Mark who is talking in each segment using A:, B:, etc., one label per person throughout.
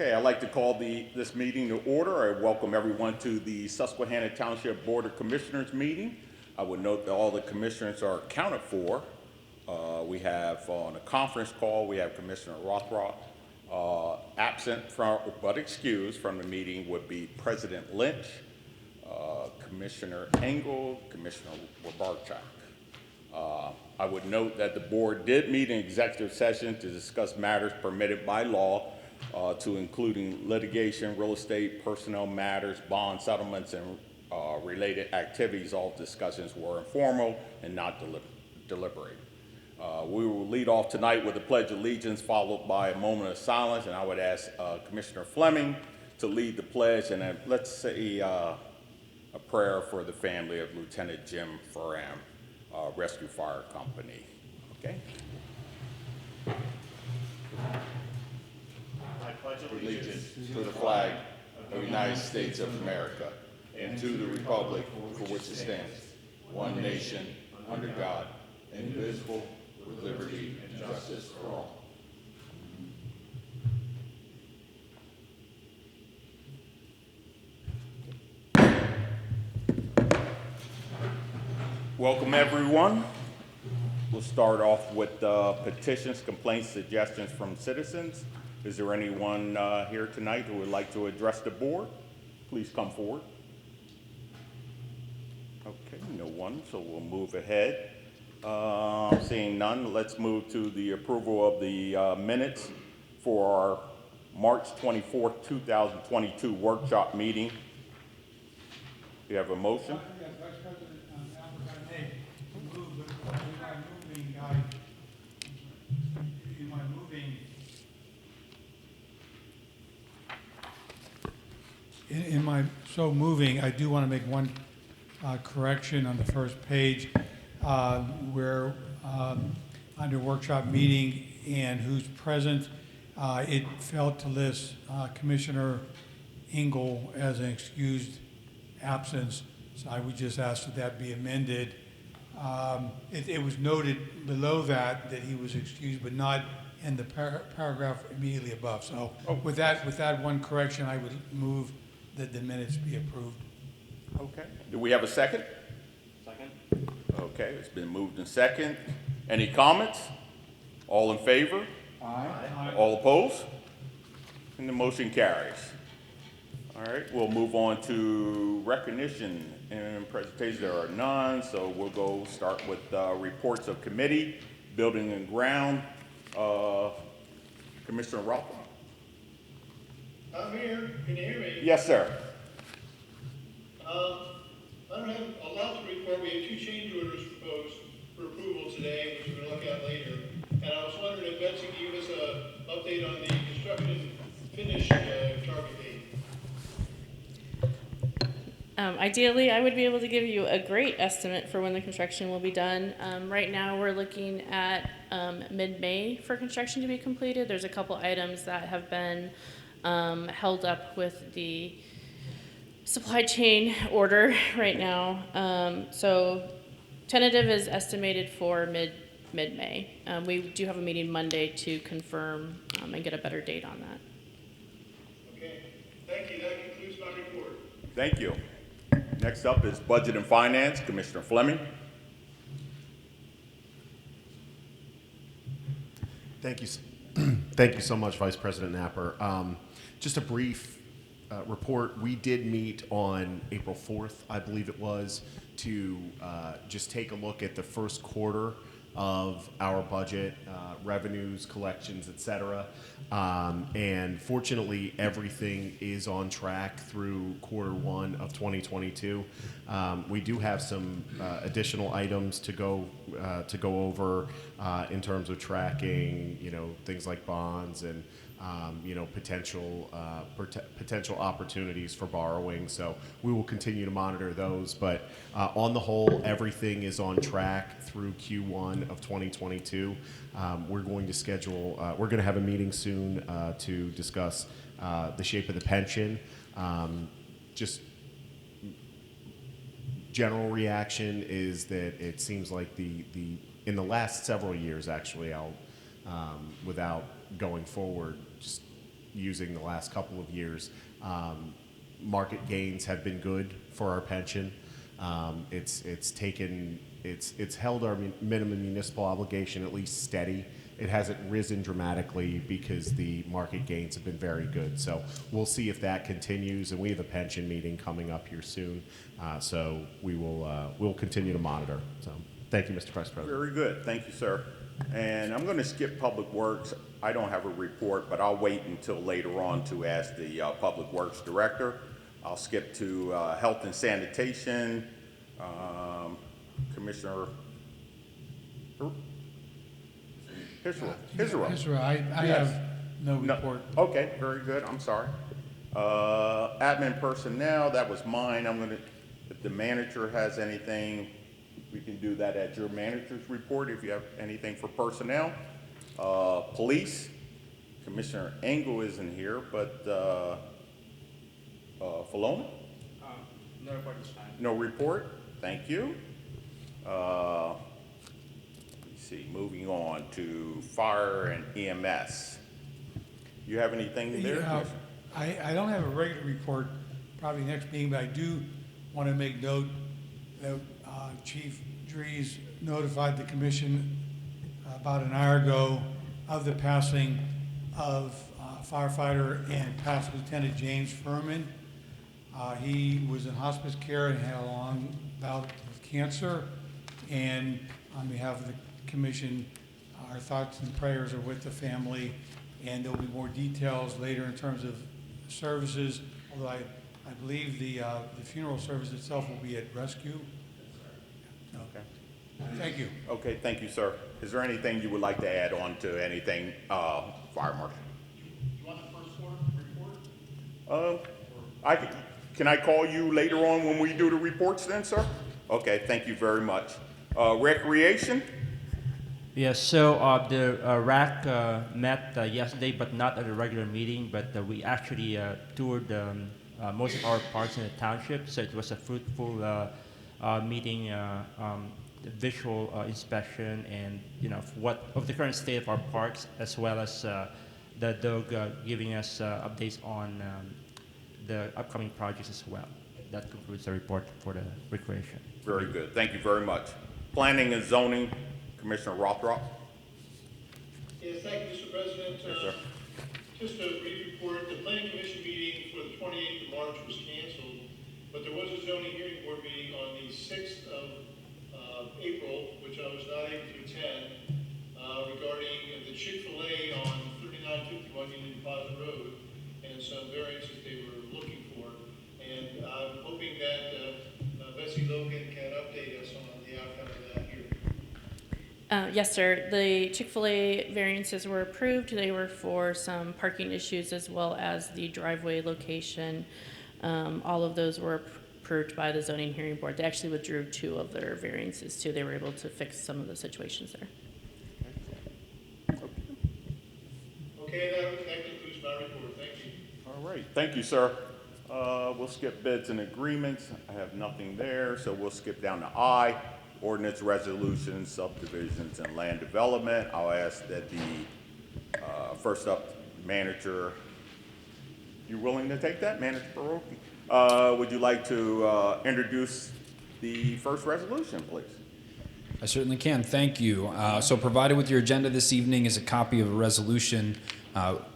A: Okay, I'd like to call this meeting to order. I welcome everyone to the Susquehanna Township Board of Commissioners meeting. I would note that all the commissioners are accounted for. We have on a conference call, we have Commissioner Rothrock. Absent from, but excused from the meeting would be President Lynch, Commissioner Engel, Commissioner Wabarchuk. I would note that the board did meet in executive session to discuss matters permitted by law to including litigation, real estate, personnel matters, bond settlements, and related activities. All discussions were informal and not deliberated. We will lead off tonight with the Pledge of Allegiance, followed by a moment of silence, and I would ask Commissioner Fleming to lead the pledge, and then let's say a prayer for the family of Lieutenant Jim Ferram, Rescue Fire Company. Okay? I pledge allegiance to the flag of the United States of America and to the republic for which it stands, one nation, under God, indivisible, with liberty and justice for all. Welcome, everyone. We'll start off with petitions, complaints, suggestions from citizens. Is there anyone here tonight who would like to address the board? Please come forward. Okay, no one, so we'll move ahead. Seeing none, let's move to the approval of the minutes for our March 24th, 2022 workshop meeting. Do you have a motion?
B: Yes, Vice President, if I may move, in my moving, I do want to make one correction on the first page where under workshop meeting and who's present, it failed to list Commissioner Engel as an excused absence. So I would just ask that that be amended. It was noted below that he was excused, but not in the paragraph immediately above. So with that one correction, I would move that the minutes be approved.
A: Okay. Do we have a second?
C: Second.
A: Okay, it's been moved in second. Any comments? All in favor?
B: Aye.
A: All opposed? And the motion carries. All right, we'll move on to recognition and presentation. There are none, so we'll start with reports of committee, building and ground. Commissioner Rothman.
D: I'm here. Can you hear me?
A: Yes, sir.
D: I don't have a lot to report. We have two change orders proposed for approval today, which we're going to look at later. And I was wondering if Betsy could give us an update on the construction finish target date.
E: Ideally, I would be able to give you a great estimate for when the construction will be done. Right now, we're looking at mid-May for construction to be completed. There's a couple items that have been held up with the supply chain order right now. So tentative is estimated for mid-May. We do have a meeting Monday to confirm and get a better date on that.
D: Okay. Thank you. That concludes my report.
A: Thank you. Next up is Budget and Finance, Commissioner Fleming.
F: Thank you. Thank you so much, Vice President Napper. Just a brief report. We did meet on April 4th, I believe it was, to just take a look at the first quarter of our budget, revenues, collections, et cetera. And fortunately, everything is on track through quarter one of 2022. We do have some additional items to go over in terms of tracking, things like bonds and potential opportunities for borrowing. So we will continue to monitor those. But on the whole, everything is on track through Q1 of 2022. We're going to have a meeting soon to discuss the shape of the pension. Just general reaction is that it seems like in the last several years, actually, without going forward, just using the last couple of years. Market gains have been good for our pension. It's held our minimum municipal obligation at least steady. It hasn't risen dramatically because the market gains have been very good. So we'll see if that continues, and we have a pension meeting coming up here soon. So we'll continue to monitor. So thank you, Mr. Vice President.
A: Very good. Thank you, sir. And I'm going to skip Public Works. I don't have a report, but I'll wait until later on to ask the Public Works Director. I'll skip to Health and Sanitation. Commissioner Israel.
B: I
A: Yes.
B: have no report.
A: Okay, very good. I'm sorry. Admin Personnel, that was mine. If the manager has anything, we can do that at your manager's report if you have anything for personnel. Police, Commissioner Engel isn't here, but Falona?
C: No report this time.
A: No report? Thank you. Let's see, moving on to Fire and EMS. You have anything there?
B: Yeah, I don't have a regular report, probably next meeting, but I do want to make note that Chief Dries notified the commission about an hour ago of the passing of firefighter and past Lieutenant James Furman. He was in hospice care and had a long bout with cancer. And on behalf of the commission, our thoughts and prayers are with the family. And there'll be more details later in terms of services, although I believe the funeral service itself will be at Rescue.
A: Okay.
B: Thank you.
A: Okay, thank you, sir. Is there anything you would like to add on to anything, Fire Marshal?
D: You want the first floor report?
A: Can I call you later on when we do the reports then, sir? Okay, thank you very much. Recreation?
C: Yes, so the RAC met yesterday, but not at a regular meeting, but we actually toured most of our parks in the township, so it was a fruitful meeting, visual inspection, and of the current state of our parks, as well as the dog giving us updates on the upcoming projects as well. That concludes the report for the recreation.
A: Very good. Thank you very much. Planning and Zoning, Commissioner Rothrock.
D: Yes, thank you, Mr. President.
A: Yes, sir.
D: Just a brief report, the planning commission meeting for the 28th of March was canceled, but there was a zoning hearing board meeting on the 6th of April, which I was not able to attend, regarding the Chick-fil-A on 3951 Union Plaza Road and some variances they were looking for. And I'm hoping that Betsy Logan can update us on the outcome of that hearing.
E: Yes, sir. The Chick-fil-A variances were approved. They were for some parking issues as well as the driveway location. All of those were approved by the zoning hearing board. They actually withdrew 2 of their variances too. They were able to fix some of the situations there.
D: Okay, that concludes my report. Thank you.
A: All right, thank you, sir. We'll skip bids and agreements. I have nothing there, so we'll skip down to I, ordinance, resolutions, subdivisions, and land development. I'll ask that the first up manager, you willing to take that, Manager Baroki? Would you like to introduce the first resolution, please?
G: I certainly can. Thank you. So provided with your agenda this evening is a copy of a resolution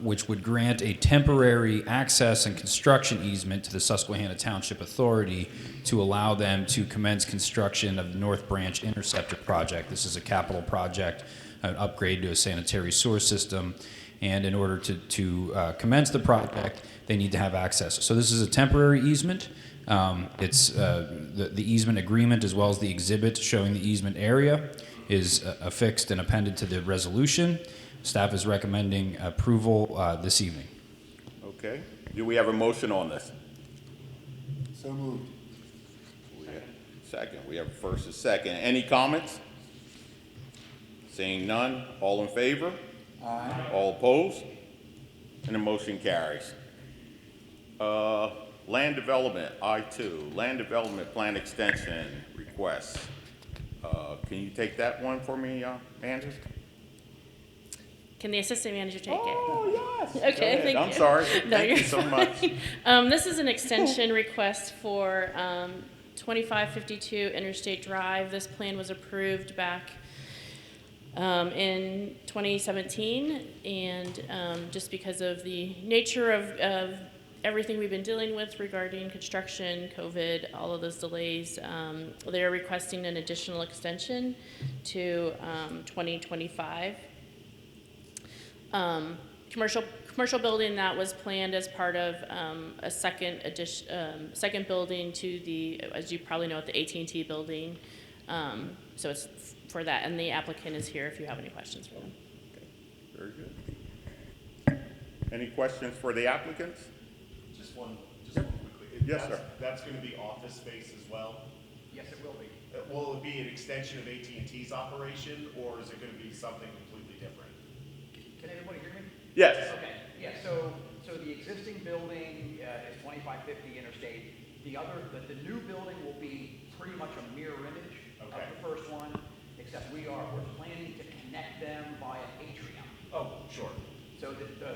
G: which would grant a temporary access and construction easement to the Susquehanna Township Authority to allow them to commence construction of the North Branch Interceptor project. This is a capital project, an upgrade to a sanitary sewer system, and in order to commence the project, they need to have access. So this is a temporary easement. It's the easement agreement as well as the exhibit showing the easement area is affixed and appended to the resolution. Staff is recommending approval this evening.
A: Okay. Do we have a motion on this?
H: So moved.
A: Second. We have a first and second. Any comments? Seeing none. All in favor? Aye. All opposed? And the motion carries. Land development, I-2, land development plan extension requests. Can you take that one for me, Andrew?
E: Can the assistant manager take it?
A: Oh, yes.
E: Okay,
A: Go ahead.
E: thank
A: I'm
E: you.
A: sorry.
E: No,
A: Thank
E: you're
A: you so much.
E: This is an extension request for 2552 Interstate Drive. This plan was approved back in 2017, and just because of the nature of everything we've been dealing with regarding construction, COVID, all of those delays, they're requesting an additional extension to 2025. Commercial building that was planned as part of a second second building to the, as you probably know, the AT&T building. So it's for that, and the applicant is here if you have any questions for them.
A: Very good. Any questions for the applicants?
F: Just one quickly.
A: Yes, sir.
F: That's going to be office space as well?
I: Yes, it will be.
F: Will it be an extension of AT&T's operation, or is it going to be something completely different?
I: Can everybody hear me?
A: Yes.
I: Okay, yeah, so the existing building is 2550 Interstate. The new building will be pretty much a mirror image of
F: Okay.
I: the first one, except we're planning to connect them via atrium.
F: Oh, sure.
I: So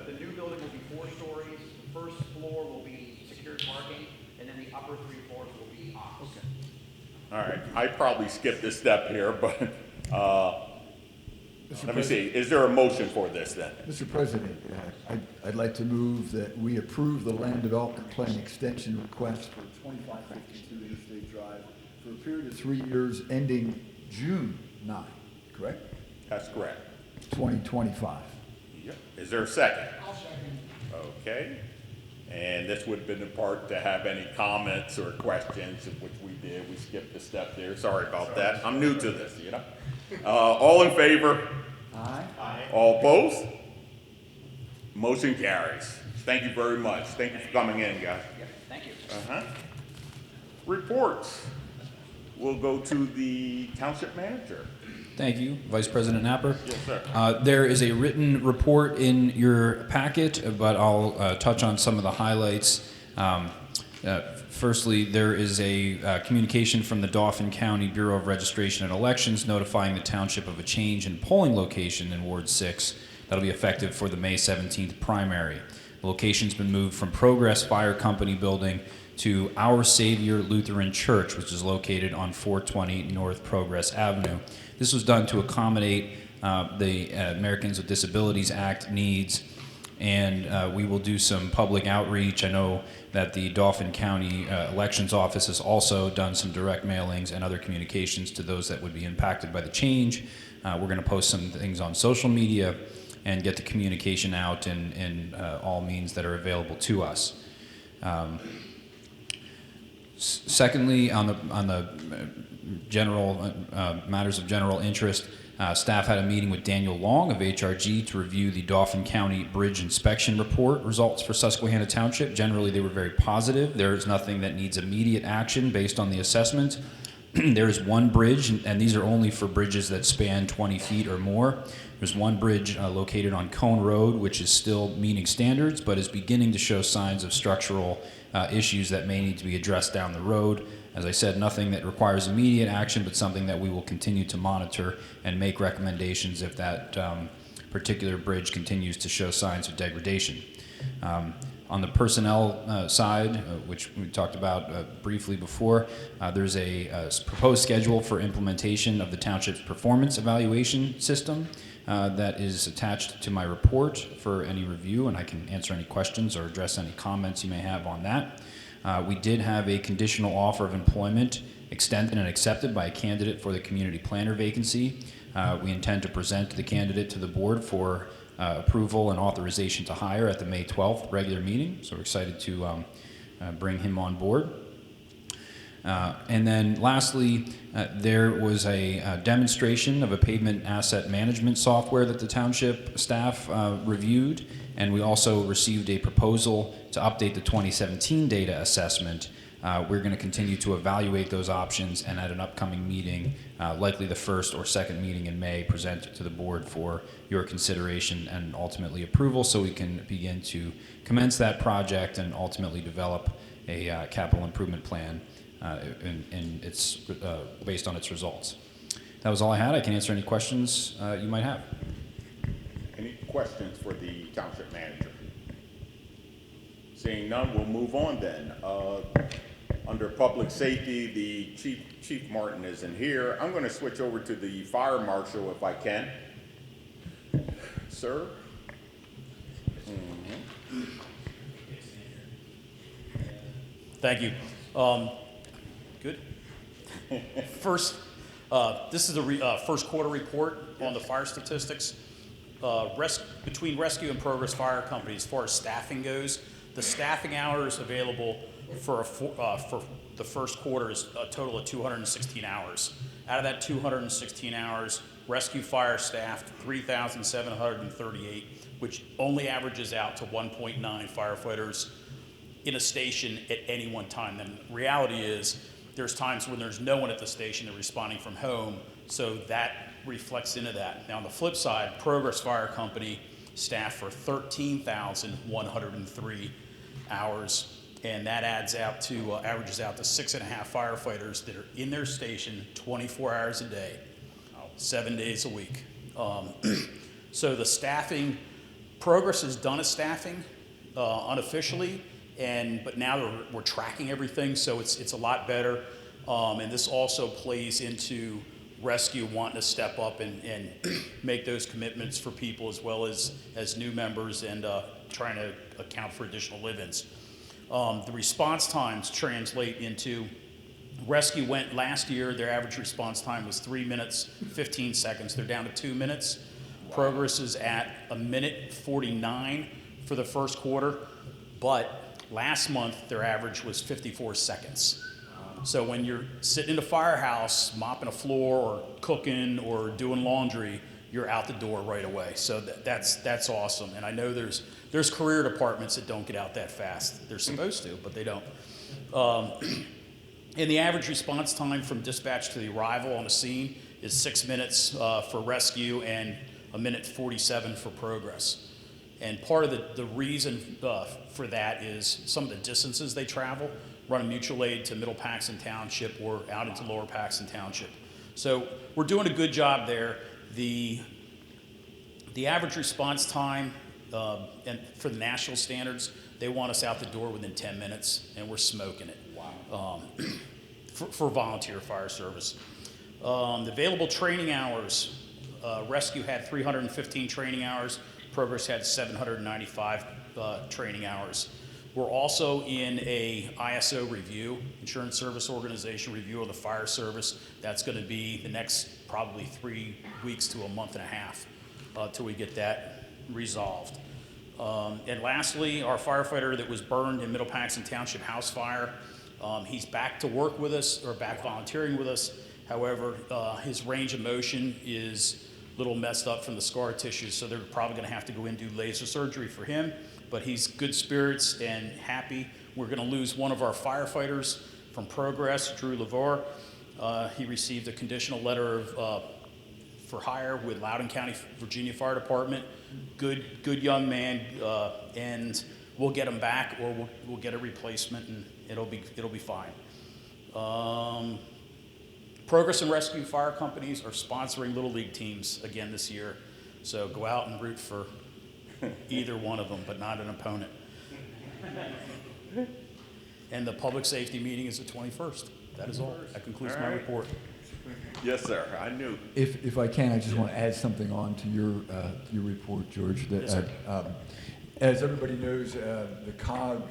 I: the new building will be 4 stories. The first floor will be secured parking, and then the upper 3 floors will be office. Okay.
A: All right. I probably skipped a step here, but let me see. Is there a motion for this then?
H: Mr. President, I'd like to move that we approve the land development plan extension request for 2552 Interstate Drive for a period of 3 years ending June 9, correct?
A: That's correct.
H: 2025.
A: Yep. Is there a second? I'll second. Okay. And this would have been the part to have any comments or questions, which we did. We skipped a step there. Sorry about that. I'm new to this, you know. All in favor?
H: Aye.
F: Aye.
A: All opposed? Motion carries. Thank you very much. Thank you for coming in, guys.
I: Yeah, thank you.
A: Reports. We'll go to the township manager.
G: Thank you, Vice President Napper.
A: Yes, sir.
G: There is a written report in your packet, but I'll touch on some of the highlights. Firstly, there is a communication from the Dauphin County Bureau of Registration and Elections notifying the township of a change in polling location in Ward 6 that'll be effective for the May 17th primary. The location's been moved from Progress Fire Company building to Our Savior Lutheran Church, which is located on 420 North Progress Avenue. This was done to accommodate the Americans with Disabilities Act needs, and we will do some public outreach. I know that the Dauphin County Elections Office has also done some direct mailings and other communications to those that would be impacted by the change. We're going to post some things on social media and get the communication out in all means that are available to us. Secondly, on the general matters of general interest, staff had a meeting with Daniel Long of HRG to review the Dauphin County Bridge Inspection Report results for Susquehanna Township. Generally, they were very positive. There is nothing that needs immediate action based on the assessment. There is one bridge, and these are only for bridges that span 20 feet or more. There's one bridge located on Cone Road, which is still meeting standards, but is beginning to show signs of structural issues that may need to be addressed down the road. As I said, nothing that requires immediate action, but something that we will continue to monitor and make recommendations if that particular bridge continues to show signs of degradation. On the personnel side, which we talked about briefly before, there's a proposed schedule for implementation of the township's performance evaluation system that is attached to my report for any review, and I can answer any questions or address any comments you may have on that. We did have a conditional offer of employment extended and accepted by a candidate for the community planner vacancy. We intend to present the candidate to the board for approval and authorization to hire at the May 12th regular meeting, so we're excited to bring him on board. And then lastly, there was a demonstration of a pavement asset management software that the township staff reviewed, and we also received a proposal to update the 2017 data assessment. We're going to continue to evaluate those options, and at an upcoming meeting, likely the first or second meeting in May, present it to the board for your consideration and ultimately approval, so we can begin to commence that project and ultimately develop a capital improvement plan based on its results. That was all I had. I can answer any questions you might have.
A: Any questions for the township manager? Seeing none, we'll move on then. Under public safety, the Chief Martin isn't here. I'm going to switch over to the fire marshal if I can. Sir?
J: Thank you. Good. First, this is the first quarter report on the fire statistics. Between Rescue and Progress Fire Company, as far as staffing goes, the staffing hours available for the first quarter is a total of 216 hours. Out of that 216 hours, Rescue Fire staffed 3,738, which only averages out to 1.9 firefighters in a station at any one time. And the reality is there's times when there's no one at the station, they're responding from home, so that reflects into that. Now on the flip side, Progress Fire Company staffed for 13,103 hours, and that averages out to 6.5 firefighters that are in their station 24 hours a day, 7 days a week. So the staffing, Progress has done a staffing unofficially, but now we're tracking everything, so it's a lot better. And this also plays into Rescue wanting to step up and make those commitments for people as well as new members and trying to account for additional live-ins. The response times translate into Rescue went last year, their average response time was 3 minutes, 15 seconds. They're down to 2 minutes. Progress is at 1:49 for the first quarter, but last month their average was 54 seconds. So when you're sitting in a firehouse, mopping a floor or cooking or doing laundry, you're out the door right away. So that's awesome. And I know there's career departments that don't get out that fast. They're supposed to, but they don't. And the average response time from dispatch to the arrival on the scene is 6 minutes for Rescue and 1:47 for Progress. And part of the reason for that is some of the distances they travel, run a mutual aid to Middle Paxton Township or out into Lower Paxton Township. So we're doing a good job there. The average response time, and for the national standards, they want us out the door within 10 minutes, and we're smoking it. Wow. For volunteer fire service. The available training hours, Rescue had 315 training hours, Progress had 795 training hours. We're also in a ISO review, Insurance Service Organization review of the fire service. That's going to be the next probably 3 weeks to a month and a half till we get that resolved. And lastly, our firefighter that was burned in Middle Paxton Township house fire, he's back to work with us, or back volunteering with us. However, his range of motion is a little messed up from the scar tissue, so they're probably going to have to go in and do laser surgery for him. But he's good spirits and happy. We're going to lose one of our firefighters from Progress, Drew LeVar. He received a conditional letter of for hire with Loudoun County, Virginia Fire Department. Good young man, and we'll get him back, or we'll get a replacement, and it'll be fine. Progress and Rescue Fire Companies are sponsoring Little League teams again this year, so go out and root for either one of them, but not an opponent. And the public safety meeting is the 21st. That is all. That concludes my report.
A: Yes, sir. I knew.
H: If I can, I just want to add something on to your report, George. That,
J: Yes, sir.
H: as everybody knows, the COG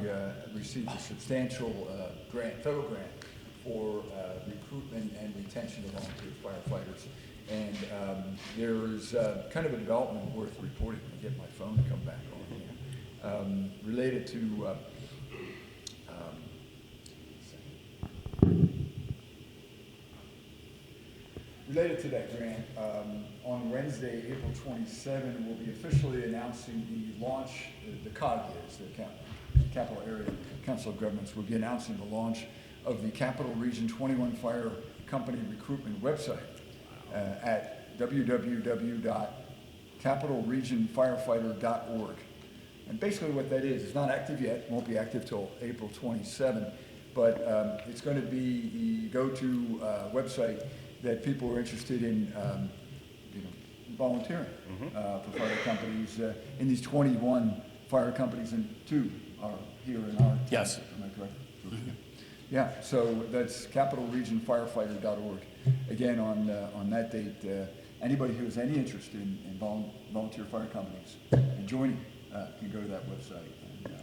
H: received a substantial federal grant for recruitment and retention of volunteer firefighters. And there's kind of a development worth reporting. I'll get my phone to come back on here. Related to that grant, on Wednesday, April 27, we'll be officially announcing the launch, the COG is, the Capital Area Council of Governments will be announcing the launch of the Capital Region 21 Fire Company recruitment website at www.capitalregionfirefighter.org. And basically what that is, it's not active yet, won't be active till April 27, but it's going to be the go-to website that people are interested in volunteering for fire companies. In these 21 fire companies, and 2 are here in our township.
J: Yes.
H: Am I correct? Yeah, so that's capitalregionfirefighter.org. Again, on that date, anybody who has any interest in volunteer fire companies and joining can go to that website. And,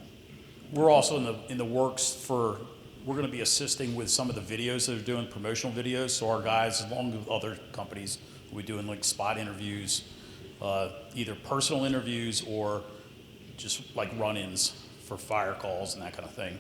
J: We're also in the works for, we're going to be assisting with some of the videos that are doing, promotional videos. So our guys, along with other companies, will be doing like spot interviews, either personal interviews or just like run-ins for fire calls and that kind of thing.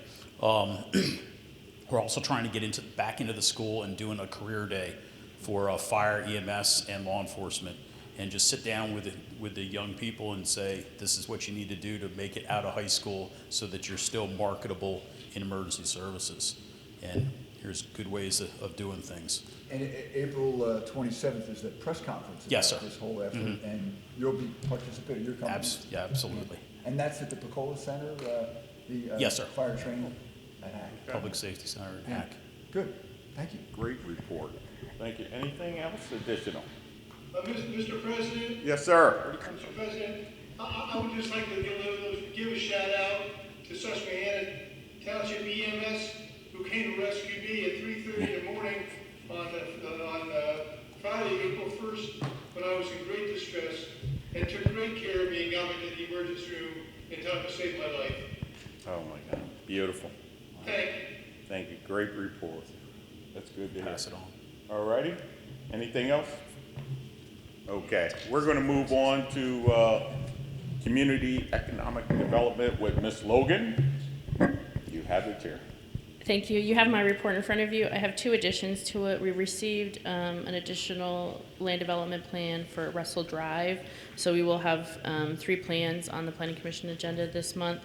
J: We're also trying to get back into the school and doing a career day for fire, EMS, and law enforcement, and just sit down with the young people and say, this is what you need to do to make it out of high school so that you're still marketable in emergency services. And here's good ways of doing things.
H: And April 27th is the press conference
J: Yes,
H: about
J: sir.
H: this whole effort, and you'll be participating, your company?
J: Yeah, absolutely.
H: And that's at the Picola Center, the
J: Yes, sir.
H: fire training at Hack?
J: Public Safety Center in
H: Yeah.
J: Hack.
H: Good, thank you.
A: Great report. Thank you. Anything else additional?
D: Mr. President,
A: Yes, sir.
D: Mr. President, I would just like to give a shout out to Susquehanna Township EMS, who came to rescue me at 3:30 in the morning on Friday, April 1st, when I was in great distress, and took great care of me and got me to the emergency room in time to save my life.
A: Oh, my God. Beautiful.
D: Thank you.
A: Thank you. Great report. That's good to hear.
J: Pass it on.
A: All righty. Anything else? Okay. We're going to move on to community economic development with Ms. Logan. You have the chair.
E: Thank you. You have my report in front of you. I have 2 additions to it. We received an additional land development plan for Russell Drive. So we will have 3 plans on the Planning Commission agenda this month,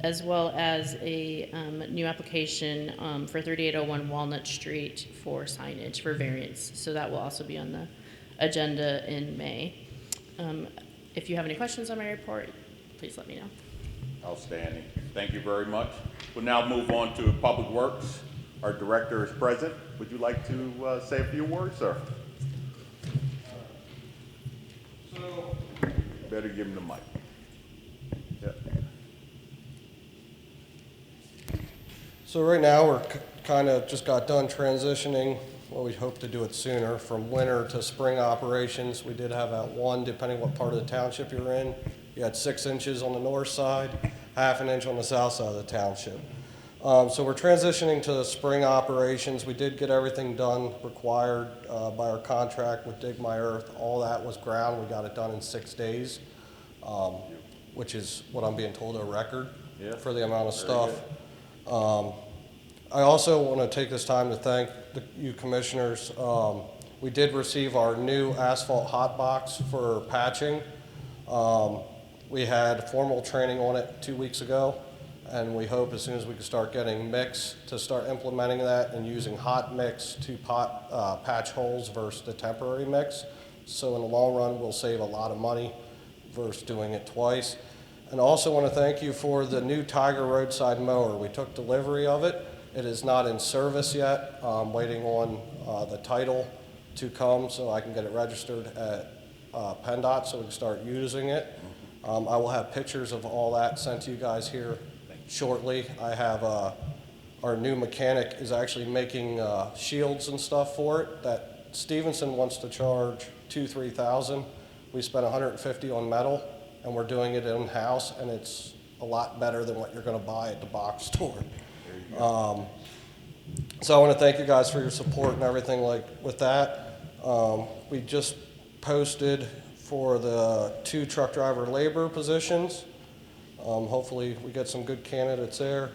E: as well as a new application for 3801 Walnut Street for signage for variance. So that will also be on the agenda in May. If you have any questions on my report, please let me know.
A: Outstanding. Thank you very much. We'll now move on to Public Works. Our director is present. Would you like to say a few words, sir? Better give him the mic. Yep.
K: So right now, we're kind of just got done transitioning, well, we hope to do it sooner, from winter to spring operations. We did have at 1, depending what part of the township you're in. You had 6 inches on the north side, ½ inch on the south side of the township. So we're transitioning to spring operations. We did get everything done required by our contract with Dig My Earth. All that was ground. We got it done in 6 days, which is what I'm being told a record for the amount of stuff. I also want to take this time to thank you commissioners. We did receive our new asphalt hot box for patching. We had formal training on it 2 weeks ago, and we hope as soon as we can start getting mix to start implementing that and using hot mix to patch holes versus the temporary mix. So in the long run, we'll save a lot of money versus doing it twice. And also want to thank you for the new Tiger roadside mower. We took delivery of it. It is not in service yet. I'm waiting on the title to come so I can get it registered at PennDOT so we can start using it. I will have pictures of all that sent to you guys here shortly. I have our new mechanic is actually making shields and stuff for it that Stevenson wants to charge $2,000-3,000. We spent $150 on metal, and we're doing it in-house, and it's a lot better than what you're going to buy at the box store. So I want to thank you guys for your support and everything like with that. We just posted for the 2 truck driver labor positions. Hopefully we get some good candidates there.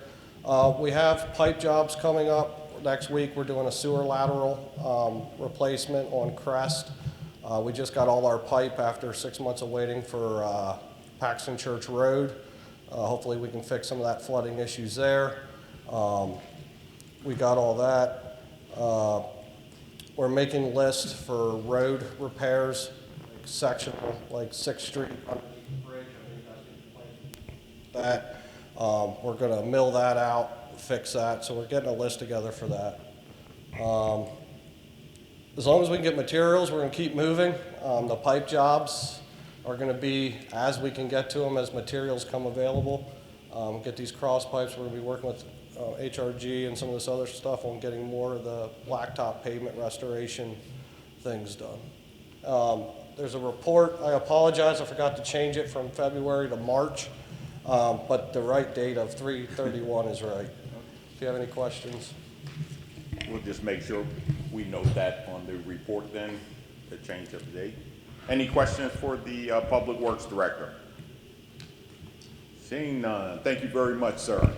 K: We have pipe jobs coming up. Next week we're doing a sewer lateral replacement on Crest. We just got all our pipe after 6 months of waiting for Paxton Church Road. Hopefully we can fix some of that flooding issues there. We got all that. We're making lists for road repairs, like sectional, like 6th Street underneath the bridge. I think that's that. We're going to mill that out, fix that. So we're getting a list together for that. as long as we can get materials, we're gonna keep moving. The pipe jobs are gonna be as we can get to them, as materials come available. Get these cross pipes, we're gonna be working with HRG and some of this other stuff on getting more of the blacktop pavement restoration things done. There's a report, I apologize, I forgot to change it from February to March, but the right date of 3/31 is right. If you have any questions.
A: We'll just make sure we note that on the report then, the change of the date. Any questions for the Public Works Director? Seeing none, thank you very much, sir.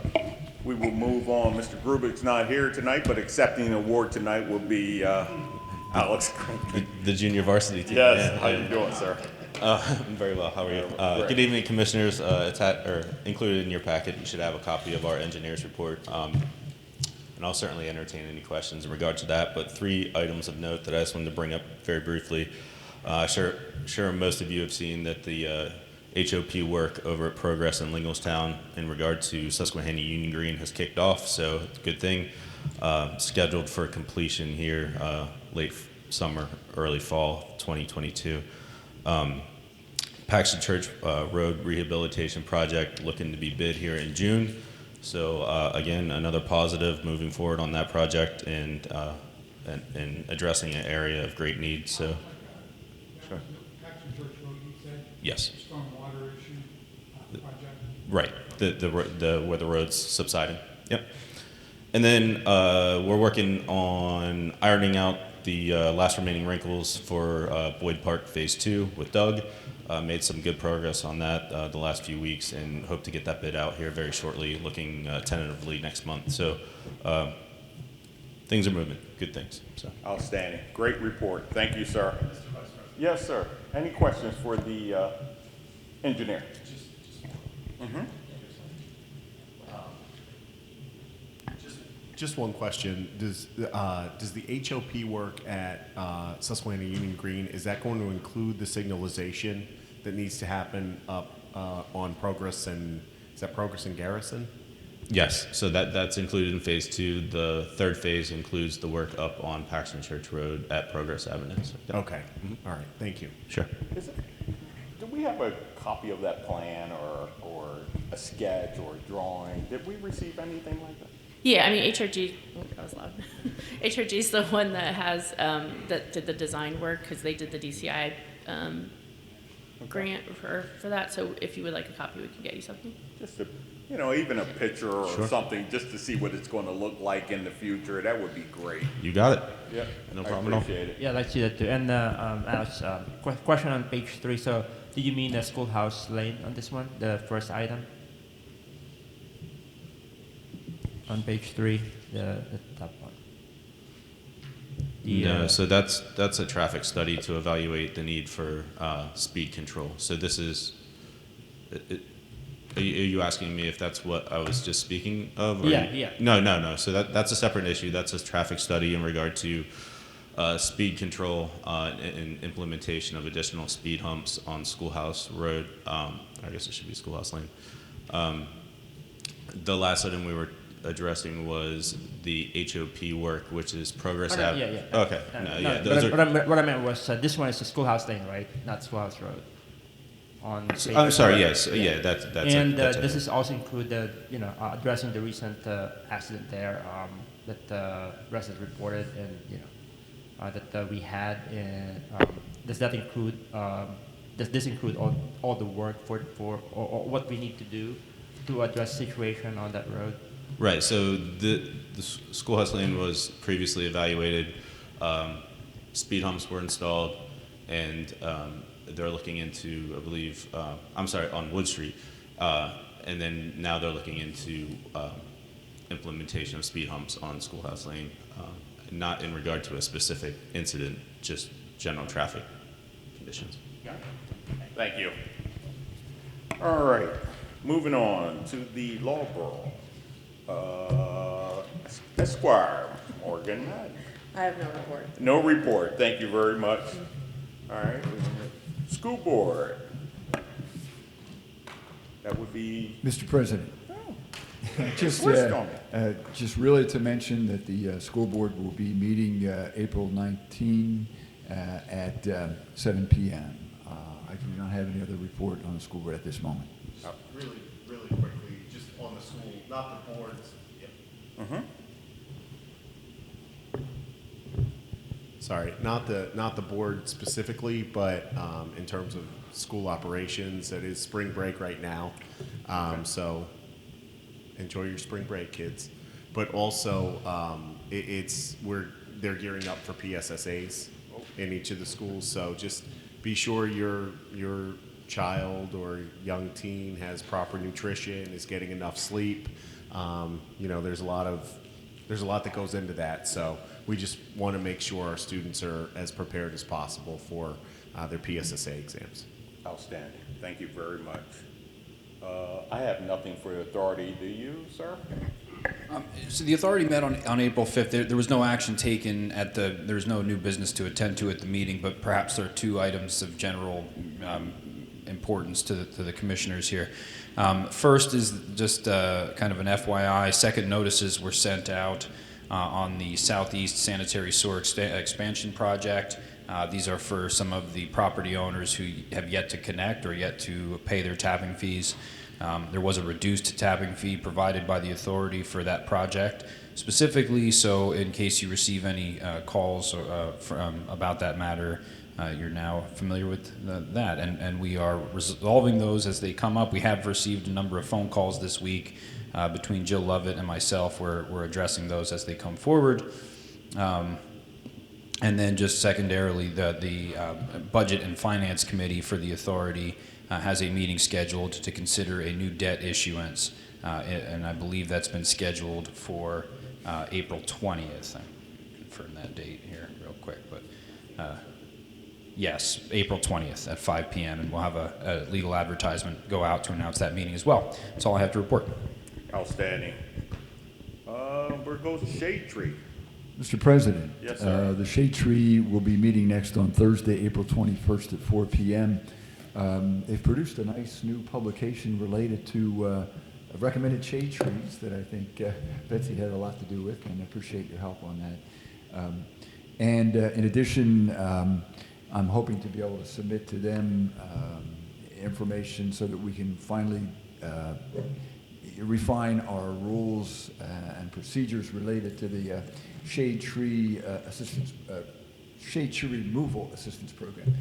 A: We will move on. Mr. Grubik's not here tonight, but accepting an award tonight will be Alex.
L: The junior varsity team.
A: Yes,
L: Yeah.
A: how you doing, sir?
L: I'm very well. How are you?
A: Great.
L: Good evening, commissioners. Included in your packet, you should have a copy of our engineer's report. And I'll certainly entertain any questions in regard to that. But 3 items of note that I just wanted to bring up very briefly. Sure, most of you have seen that the HOP work over at Progress in Linglestown in regard to Susquehanna Union Green has kicked off, so it's a good thing. Scheduled for completion here late summer, early fall 2022. Paxton Church Road Rehabilitation Project looking to be bid here in June. So again, another positive moving forward on that project and addressing an area of great need. So, sure.
B: Paxton Church Road, you said?
L: Yes.
B: Stormwater issue project?
L: Right. The where the road's subsiding. Yep. And then we're working on ironing out the last remaining wrinkles for Boyd Park Phase 2 with Doug. Made some good progress on that the last few weeks and hope to get that bid out here very shortly, looking tentatively next month. So things are moving, good things. So.
A: Outstanding. Great report. Thank you, sir. Yes, sir. Any questions for the engineer?
F: Just one question. Does the HOP work at Susquehanna Union Green, is that going to include the signalization that needs to happen up on Progress and, is that Progress and Garrison?
L: Yes, so that's included in Phase 2. The third phase includes the work up on Paxton Church Road at Progress Avenue. So, yeah.
F: Okay. All right. Thank you.
L: Sure.
A: Do we have a copy of that plan or a sketch or a drawing? Did we receive anything like that?
E: Yeah, I mean, HRG, oh, that was loud. HRG is the one that has, that did the design work, because they did the DCI grant for that. So if you would like a copy, we can get you something.
A: Just even a picture or something, just to see what it's going to look like in the future. That would be great.
L: You got it.
A: Yeah,
L: No problem at all.
A: I appreciate it.
C: Yeah, I'd like to see that too. And Alex, question on page 3. So did you mean the schoolhouse lane on this one, the first item? On page 3, the top one.
L: No, so that's a traffic study to evaluate the need for speed control. So this is, are you asking me if that's what I was just speaking of?
C: Yeah.
L: No. So that's a separate issue. That's a traffic study in regard to speed control and implementation of additional speed humps on Schoolhouse Road. I guess it should be Schoolhouse Lane. The last item we were addressing was the HOP work, which is Progress Ave.
C: Yeah.
L: Okay.
C: What I meant was this one is the Schoolhouse Lane, right? Not Schoolhouse Road. On
L: I'm sorry. Yes. Yeah. That's.
C: And
L: that's
C: this is also include addressing the recent accident there that the resident reported, and that we had. And does that include? Does this include all the work for or what we need to do to address the situation on that road?
L: Right. So the Schoolhouse Lane was previously evaluated. Speed humps were installed, and they're looking into, I believe, on Wood Street, and then now they're looking into implementation of speed humps on Schoolhouse Lane, not in regard to a specific incident, just general traffic conditions.
A: Thank you. All right, moving on to the law bureau. Esquire Morgan.
E: I have no report.
A: No report. Thank you very much. All right. School board. That would be.
H: Mr. President, just,
A: Twist on me.
H: Just really to mention that the school board will be meeting April 19 at 7 p.m. I do not have any other report on the school board at this moment.
F: Really quickly, just on the school, not the boards. Yep. Sorry, not the board specifically, but in terms of school operations, it is spring break right now. So enjoy your spring break, kids. But also, they're gearing up for PSSAs in each of the schools. So just be sure your child or young teen has proper nutrition, is getting enough sleep. There's a lot that goes into that. So we just want to make sure our students are as prepared as possible for their PSSA exams.
A: Outstanding. Thank you very much. I have nothing for the authority. Do you, sir?
G: So the authority met on April 5th. There was no action taken there was no new business to attend to at the meeting, but perhaps there are two items of general importance to the commissioners here. First is just kind of an FYI. Second notices were sent out on the Southeast Sanitary Sewer Expansion Project. These are for some of the property owners who have yet to connect or yet to pay their tapping fees. There was a reduced tapping fee provided by the authority for that project, specifically so in case you receive any calls about that matter, you're now familiar with that. And we are resolving those as they come up. We have received a number of phone calls this week between Jill Lovett and myself. We're addressing those as they come forward. And then just secondarily, the Budget and Finance Committee for the authority has a meeting scheduled to consider a new debt issuance, and I believe that's been scheduled for April 20th. I can confirm that date here real quick, but yes, April 20th at 5 p.m., and we'll have a legal advertisement go out to announce that meeting as well. That's all I have to report.
A: Outstanding. Where goes the shade tree?
H: Mr. President.
A: Yes, sir.
H: The Shade Tree will be meeting next on Thursday, April 21st at 4 p.m. They've produced a nice new publication related to recommended shade trees that I think Betsy had a lot to do with, and I appreciate your help on that. And in addition, I'm hoping to be able to submit to them information so that we can finally refine our rules and procedures related to the shade tree shade tree removal assistance program,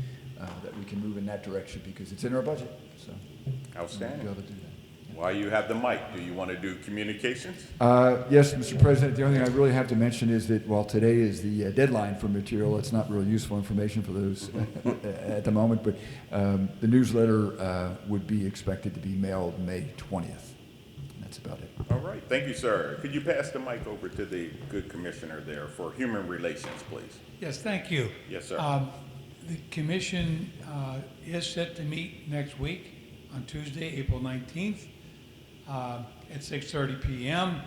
H: that we can move in that direction because it's in our budget. So
A: Outstanding.
H: we'll be able to do that.
A: While you have the mic, do you want to do communications?
H: Yes, Mr. President, the only thing I really have to mention is that while today is the deadline for material, it's not really useful information for those at the moment, but the newsletter would be expected to be mailed May 20th. That's about it.
A: All right. Thank you, sir. Could you pass the mic over to the good commissioner there for human relations, please?
B: Yes, thank you.
A: Yes, sir.
B: The commission is set to meet next week on Tuesday, April 19th at 6:30 p.m.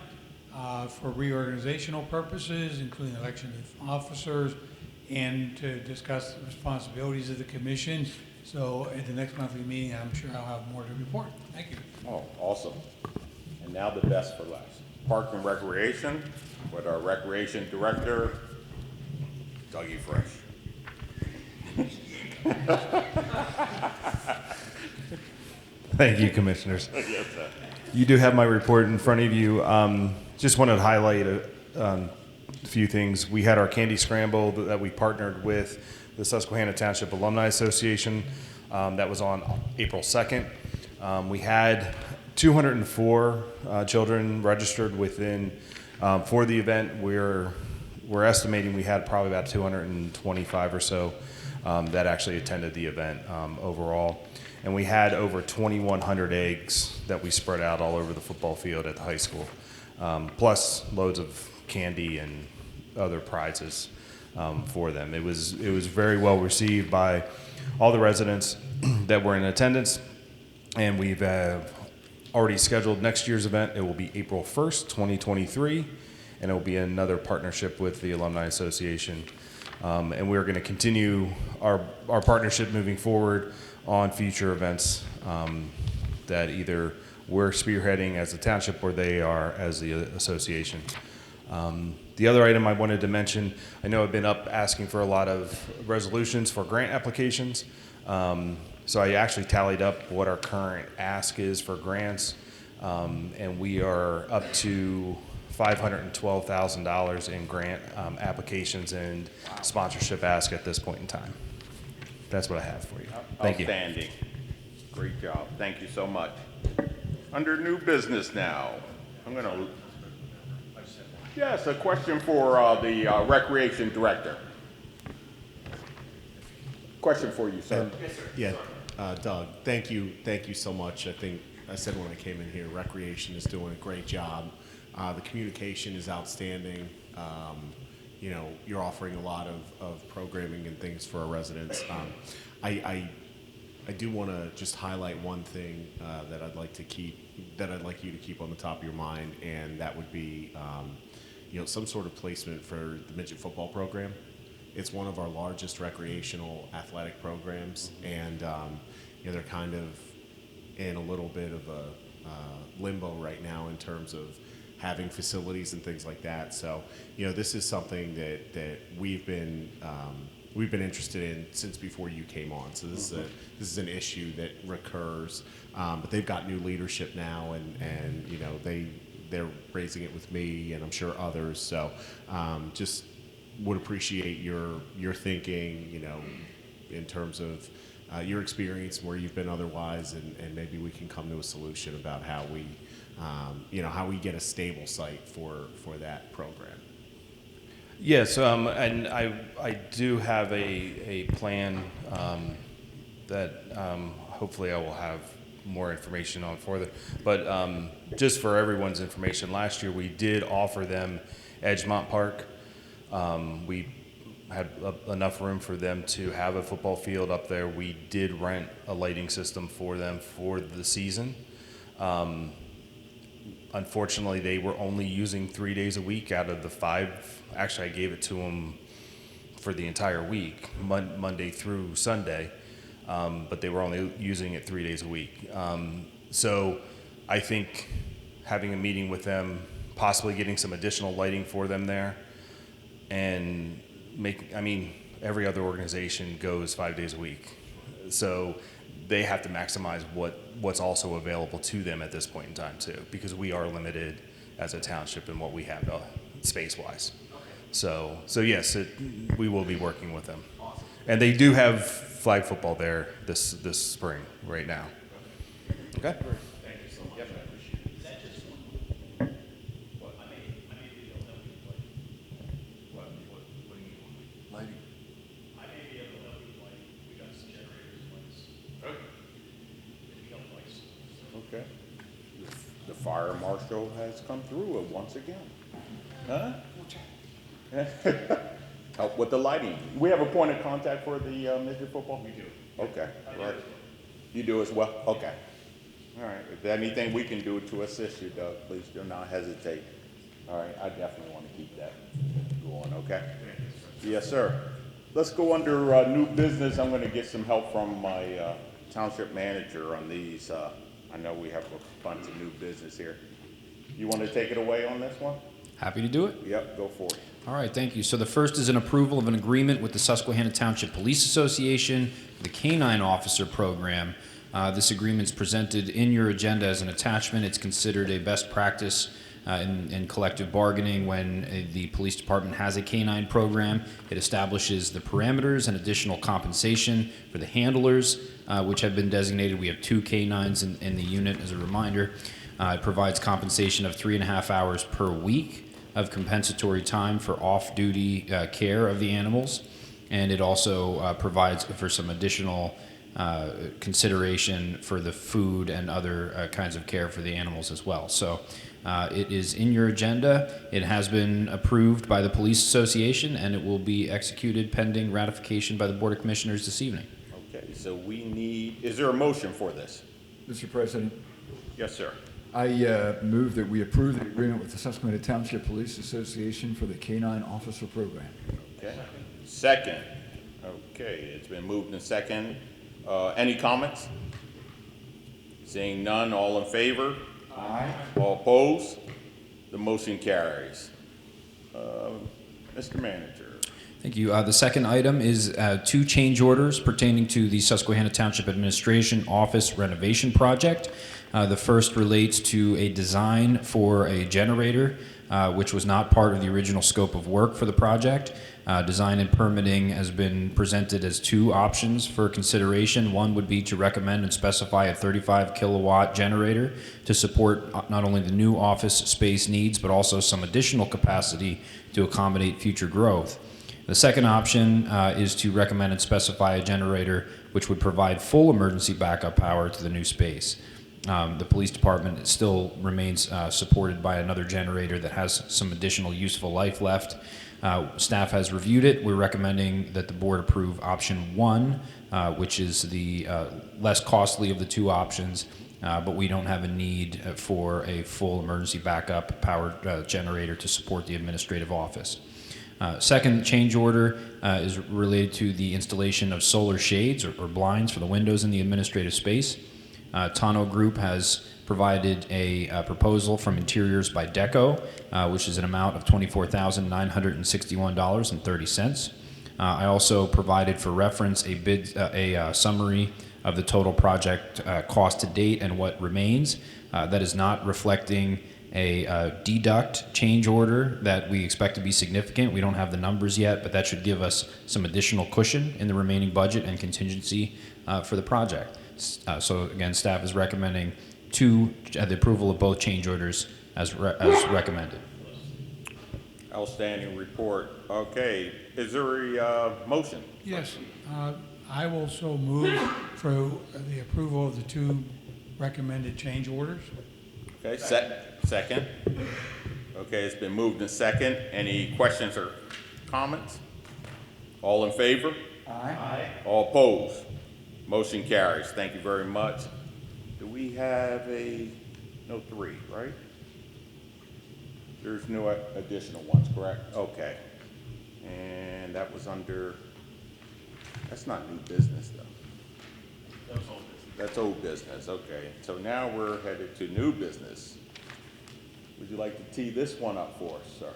B: For reorganizational purposes, including election of officers, and to discuss the responsibilities of the commission. So at the next monthly meeting, I'm sure I'll have more to report. Thank you.
A: Oh, awesome. And now the best for last. Park and Recreation with our Recreation Director, Dougie Fresh.
M: Thank you, Commissioners.
A: Yes, sir.
M: You do have my report in front of you. Just wanted to highlight a few things. We had our Candy Scramble that we partnered with the Susquehanna Township Alumni Association. That was on April 2nd. We had 204 children registered within for the event. We're estimating we had probably about 225 or so that actually attended the event overall. And we had over 2,100 eggs that we spread out all over the football field at the high school, plus loads of candy and other prizes for them. It was very well received by all the residents that were in attendance, and we've already scheduled next year's event. It will be April 1st, 2023, and it will be another partnership with the Alumni Association. And we're going to continue our partnership moving forward on future events that either we're spearheading as a township or they are as the association. The other item I wanted to mention, I know I've been up asking for a lot of resolutions for grant applications. So I actually tallied up what our current ask is for grants, and we are up to $512,000 in grant applications and sponsorship ask at this point in time. That's what I have for you. Thank you.
A: Outstanding. Great job. Thank you so much. Under new business now, I'm going to. Yes, a question for the Recreation Director. Question for you, sir.
F: Yes, sir. Yeah, Doug, thank you so much. I think I said when I came in here, Recreation is doing a great job. The communication is outstanding. You know, you're offering a lot of programming and things for our residents. I do want to just highlight one thing that I'd like you to keep on the top of your mind, and that would be you know, some sort of placement for the midget football program. It's one of our largest recreational athletic programs, and you know, they're kind of in a little bit of a limbo right now in terms of having facilities and things like that. So, you know, this is something that we've been interested in since before you came on. So this is an issue that recurs, but they've got new leadership now, and you know, they're raising it with me and I'm sure others. So just would appreciate your thinking, you know, in terms of your experience and where you've been otherwise, and maybe we can come to a solution about how we, you know, how we get a stable site for that program.
M: Yes, and I do have a plan that hopefully I will have more information on further. But just for everyone's information, last year we did offer them Edgemont Park. We had enough room for them to have a football field up there. We did rent a lighting system for them for the season. Unfortunately, they were only using 3 days a week out of the 5. Actually, I gave it to them for the entire week, Monday through Sunday, but they were only using it 3 days a week. So I think having a meeting with them, possibly getting some additional lighting for them there, and every other organization goes 5 days a week. So they have to maximize what's also available to them at this point in time too, because we are limited as a township in what we have space-wise. So yes, we will be working with them. And they do have flag football there this spring right now. Okay?
F: Thank you so much. I appreciate it. Is that just what I may be able to help you play? What do you mean?
H: Lighting.
F: I may be able to help you play. We got some generators in place. Okay. If you help place.
A: Okay. The fire marshal has come through once again. Huh? Help with the lighting. We have a point of contact for the midget football? We do. Okay, right. You do as well? Okay. All right. If there's anything we can do to assist you, Doug, please do not hesitate. All right. I definitely want to keep that going, okay? Yes, sir. Let's go under new business. I'm going to get some help from my township manager on these. I know we have a bunch of new business here. You want to take it away on this one?
G: Happy to do it.
A: Yep, go for it.
G: All right, thank you. So the first is an approval of an agreement with the Susquehanna Township Police Association, the Canine Officer Program. This agreement is presented in your agenda as an attachment. It's considered a best practice in collective bargaining when the police department has a canine program. It establishes the parameters and additional compensation for the handlers, which have been designated. We have 2 canines in the unit, as a reminder. It provides compensation of 3.5 hours per week of compensatory time for off-duty care of the animals, and it also provides for some additional consideration for the food and other kinds of care for the animals as well. So it is in your agenda. It has been approved by the Police Association, and it will be executed pending ratification by the Board of Commissioners this evening.
A: Okay, so is there a motion for this?
H: Mr. President,
A: Yes, sir.
H: I move that we approve the agreement with the Susquehanna Township Police Association for the Canine Officer Program.
A: Okay. Second. Okay, it's been moved and second. Any comments? Seeing none, all in favor? Aye. All opposed? The motion carries. Mr. Manager.
G: Thank you. The second item is 2 change orders pertaining to the Susquehanna Township Administration Office renovation project. The first relates to a design for a generator, which was not part of the original scope of work for the project. Design and permitting has been presented as 2 options for consideration. One would be to recommend and specify a 35 kilowatt generator to support not only the new office space needs, but also some additional capacity to accommodate future growth. The second option is to recommend and specify a generator which would provide full emergency backup power to the new space. The police department still remains supported by another generator that has some additional useful life left. Staff has reviewed it. We're recommending that the board approve option 1, which is the less costly of the 2 options, but we don't have a need for a full emergency backup power generator to support the administrative office. Second change order is related to the installation of solar shades or blinds for the windows in the administrative space. Tano Group has provided a proposal from Interiors by Deco, which is an amount of $24,961.30. I also provided for reference a bid, summary of the total project cost to date and what remains. That is not reflecting a deduct change order that we expect to be significant. We don't have the numbers yet, but that should give us some additional cushion in the remaining budget and contingency for the project. So again, staff is recommending the approval of both change orders as recommended.
A: Outstanding report. Okay, is there a motion?
B: Yes, I will so move for the approval of the 2 recommended change orders.
A: Okay, second. Okay, it's been moved and second. Any questions or comments? All in favor? Aye. All opposed? Motion carries. Thank you very much. Do we have no 3, right? There's no additional ones, correct? Okay. And that was that's not new business though. That's old business. That's old business, okay. So now we're headed to new business. Would you like to tee this one up for us, sir?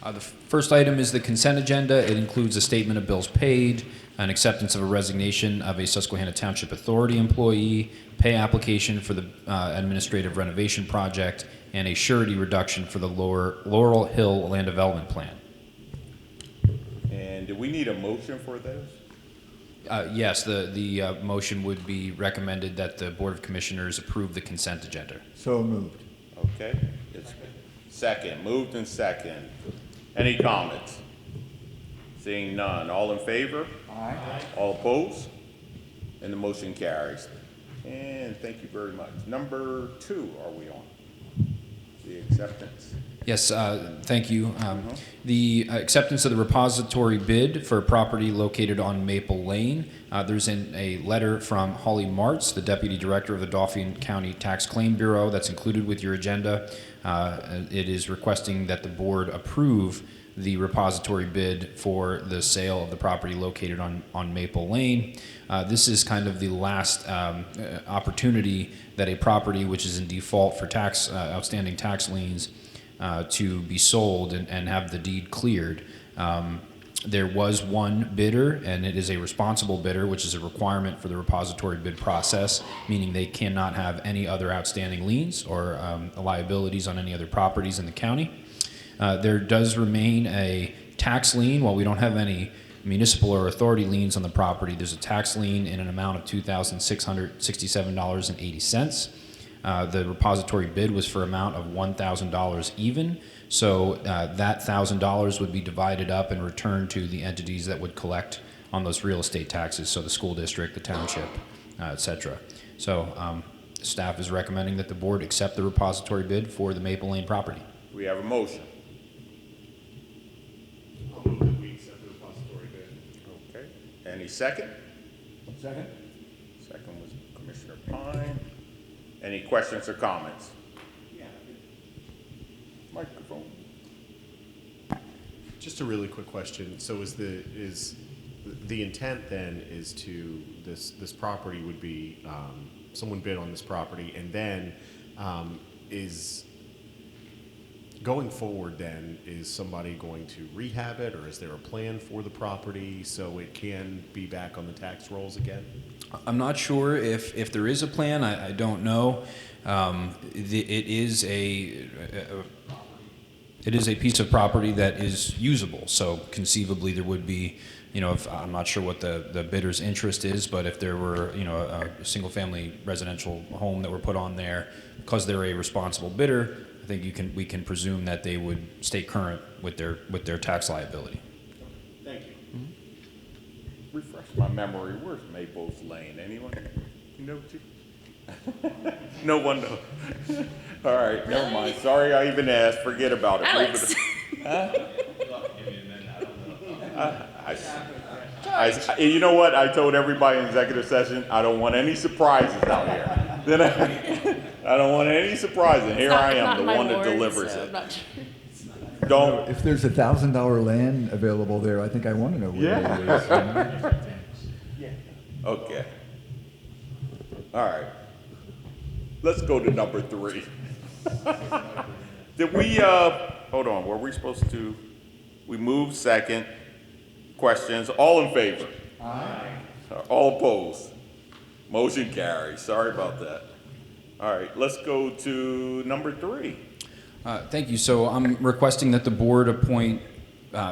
G: The first item is the consent agenda. It includes a statement of bills paid, an acceptance of a resignation of a Susquehanna Township Authority employee, pay application for the administrative renovation project, and a surety reduction for the Laurel Hill Land Development Plan.
A: And do we need a motion for those?
G: Yes, the motion would be recommended that the Board of Commissioners approve the consent agenda.
H: So moved.
A: Okay, it's second, moved and second. Any comments? Seeing none, all in favor? Aye. All opposed? And the motion carries. And thank you very much. Number 2, are we on? The acceptance.
G: Yes, thank you. The acceptance of the repository bid for a property located on Maple Lane. There's a letter from Holly Martz, the Deputy Director of the Dauphin County Tax Claim Bureau, that's included with your agenda. It is requesting that the board approve the repository bid for the sale of the property located on Maple Lane. This is kind of the last opportunity that a property which is in default for outstanding tax liens to be sold and have the deed cleared. There was one bidder, and it is a responsible bidder, which is a requirement for the repository bid process, meaning they cannot have any other outstanding liens or liabilities on any other properties in the county. There does remain a tax lien. While we don't have any municipal or authority liens on the property, there's a tax lien in an amount of $2,667.80. The repository bid was for an amount of $1,000 even, so that $1,000 would be divided up and returned to the entities that would collect on those real estate taxes, so the school district, the township, etc. So staff is recommending that the board accept the repository bid for the Maple Lane property.
A: We have a motion.
M: I'll move that we accept the repository bid.
A: Okay. Any second?
H: Second?
A: Second was Commissioner Pine. Any questions or comments? Microphone.
F: Just a really quick question. So is the intent then is to this property would be someone bid on this property, and then is going forward. Then is somebody going to rehab it, or is there a plan for the property so it can be back on the tax rolls again?
G: I'm not sure if there is a plan. I don't know. It is a piece of property that is usable. So conceivably there would be, if I'm not sure what the bidder's interest is, but if there were, a single family residential home that were put on there, because they're a responsible bidder, I think we can presume that they would stay current with their tax liability.
A: Thank you. Refresh my memory. Where's Maples Lane? Anyone? You know, Chief? No one knows. All right, never mind. Sorry I even asked. Forget about it.
E: Alex.
A: You know what? I told everybody in executive session, I don't want any surprises out here. Then I don't want any surprises. And here I am, the one that delivers it. Don't.
H: If there's $1,000 land available there, I think I want to know where it is.
A: Okay. All right. Let's go to number 3. Did we, hold on, were we supposed to, we moved second. Questions? All in favor? Aye. All opposed? Motion carries. Sorry about that. All right, let's go to number 3.
G: Thank you. So I'm requesting that the board appoint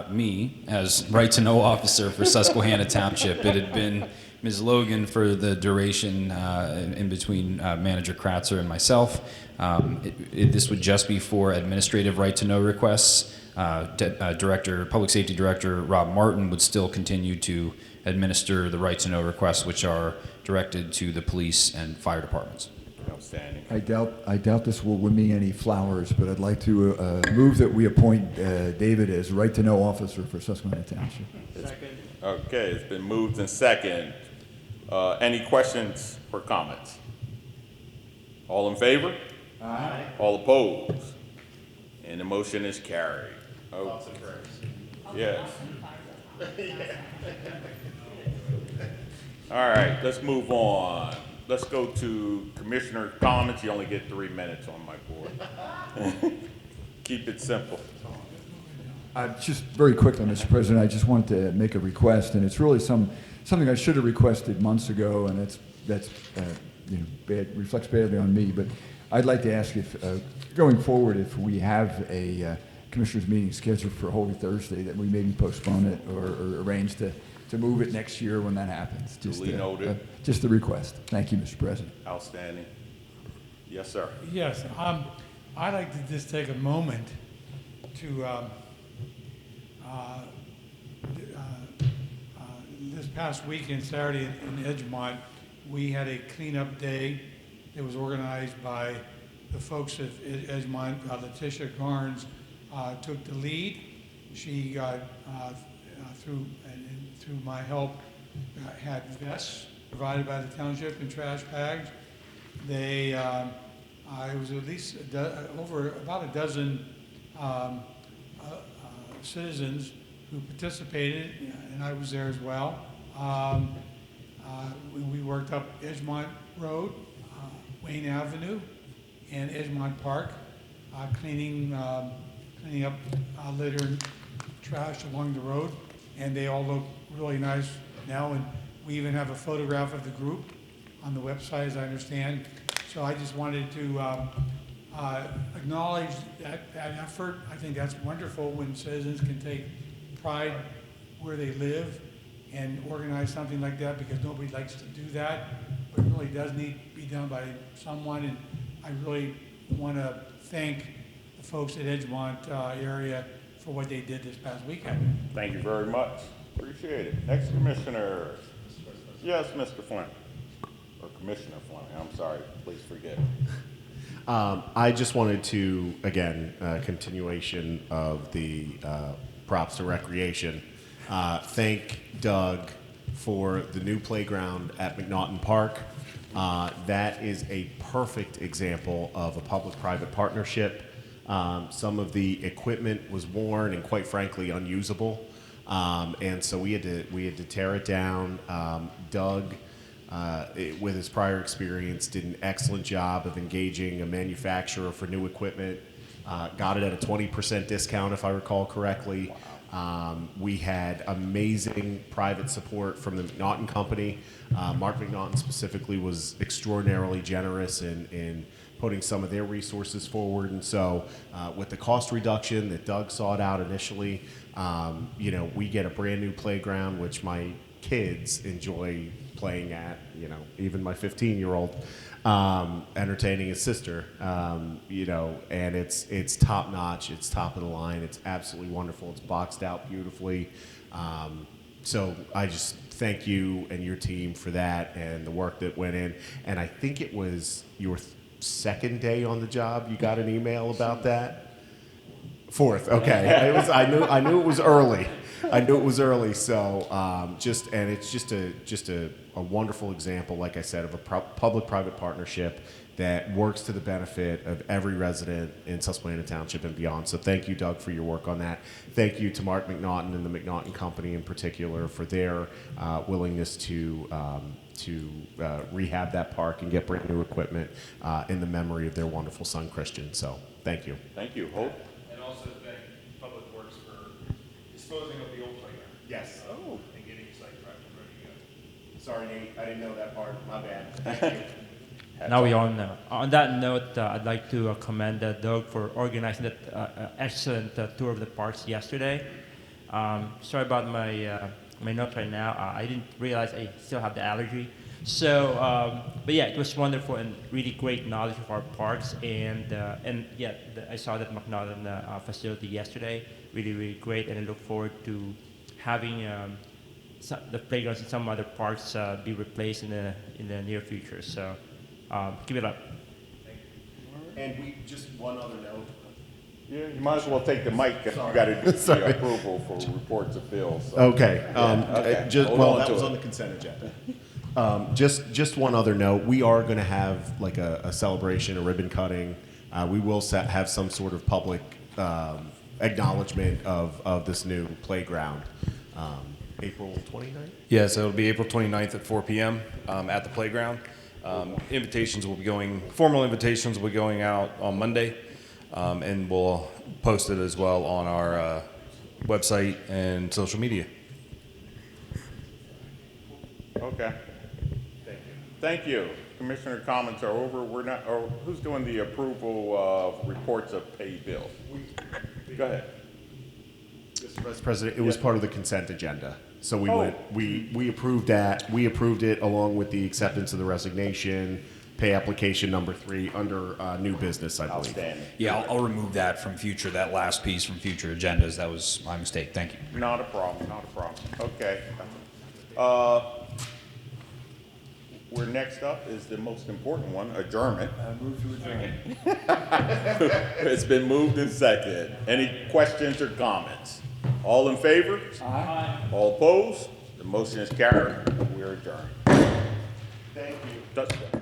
G: me as right-to-know officer for Susquehanna Township. It had been Ms. Logan for the duration in between Manager Kratzer and myself. This would just be for administrative right-to-know requests. Public Safety Director Rob Martin would still continue to administer the right-to-know requests, which are directed to the police and fire departments.
A: Outstanding.
H: I doubt this will win me any flowers, but I'd like to move that we appoint David as right-to-know officer for Susquehanna Township.
A: Second. Okay, it's been moved and second. Any questions or comments? All in favor? Aye. All opposed? And the motion is carried. Oh, yes. All right, let's move on. Let's go to commissioner comments. You only get 3 minutes on my board. Keep it simple.
H: Just very quickly, Mr. President, I just wanted to make a request, and it's really something I should have requested months ago, and that's reflects badly on me. But I'd like to ask if, going forward, if we have a commissioners meeting scheduled for Holy Thursday, that we maybe postpone it or arrange to move it next year when that happens. Just the request. Thank you, Mr. President.
A: Outstanding. Yes, sir.
B: Yes, I'd like to just take a moment to, this past weekend, Saturday in Edgemont, we had a cleanup day that was organized by the folks at Edgemont. Letitia Garnes took the lead. She got, through my help, had vests provided by the township and trash bags. It was at least about a dozen citizens who participated, and I was there as well. We worked up Edgemont Road, Wayne Avenue, and Edgemont Park, cleaning up litter and trash along the road, and they all look really nice now. And we even have a photograph of the group on the website, as I understand. So I just wanted to acknowledge that effort. I think that's wonderful when citizens can take pride where they live and organize something like that, because nobody likes to do that, but it really does need to be done by someone. And I really want to thank the folks at Edgemont area for what they did this past weekend.
A: Thank you very much. Appreciate it. Next commissioner. Yes, Mr. Fleming. Or Commissioner Fleming. I'm sorry. Please forget.
F: I just wanted to, again, continuation of the props to recreation, thank Doug for the new playground at McNaughton Park. That is a perfect example of a public-private partnership. Some of the equipment was worn and, quite frankly, unusable, and so we had to tear it down. Doug with his prior experience, did an excellent job of engaging a manufacturer for new equipment. Got it at a 20% discount, if I recall correctly. We had amazing private support from the McNaughton Company. Mark McNaughton specifically was extraordinarily generous in putting some of their resources forward. And so with the cost reduction that Doug sought out initially, we get a brand new playground, which my kids enjoy playing at, even my 15-year-old, entertaining his sister, and it's top notch, it's top of the line, it's absolutely wonderful, it's boxed out beautifully. So I just thank you and your team for that and the work that went in. And I think it was your second day on the job, you got an email about that? Fourth, okay. I knew it was early. I knew it was early. So it's just a wonderful example, like I said, of a public-private partnership that works to the benefit of every resident in Susquehanna Township and beyond. So thank you, Doug, for your work on that. Thank you to Mark McNaughton and the McNaughton Company in particular for their willingness to rehab that park and get brand new equipment in the memory of their wonderful son, Christian. So thank you.
A: Thank you. Hope?
M: And also thank Public Works for disposing of the old playground.
F: Yes.
A: Oh.
M: And getting site project ready to go.
F: Sorry, Nate. I didn't know that part. My bad. Thank you.
C: Now we all know. On that note, I'd like to commend Doug for organizing that excellent tour of the parks yesterday. Sorry about my notes right now. I didn't realize I still have the allergy. So, but yeah, it was wonderful and really great knowledge of our parks. I saw that McNaughton facility yesterday. Really, really great, and I look forward to having the playgrounds in some other parks be replaced in the near future. So. Keep it up.
F: And just one other note.
A: Yeah, you might as well take the mic if you got to do the approval for reports of bills. So.
F: Okay.
A: Okay.
F: That was on the consent agenda. Just one other note. We are going to have like a celebration, a ribbon cutting. We will have some sort of public acknowledgement of this new playground. April 29th?
M: Yeah, so it'll be April 29th at 4 p.m. At the playground. Formal invitations will be going out on Monday, and we'll post it as well on our website and social media.
A: Okay. Thank you. Commissioner comments are over. Who's doing the approval of reports of paid bills? Go ahead.
F: Mr. Vice President, it was part of the consent agenda. So we approved that. We approved it along with the acceptance of the resignation, pay application number 3 under new business, I believe.
A: Outstanding.
G: Yeah, I'll remove that from that last piece from future agendas. That was my mistake. Thank you.
A: Not a problem. Okay. We're next up is the most important one, adjournment.
H: Move to adjourn.
A: It's been moved and seconded. Any questions or comments? All in favor? Aye. All opposed? The motion is carried. We are adjourned.
F: Thank you.
A: Touchdown.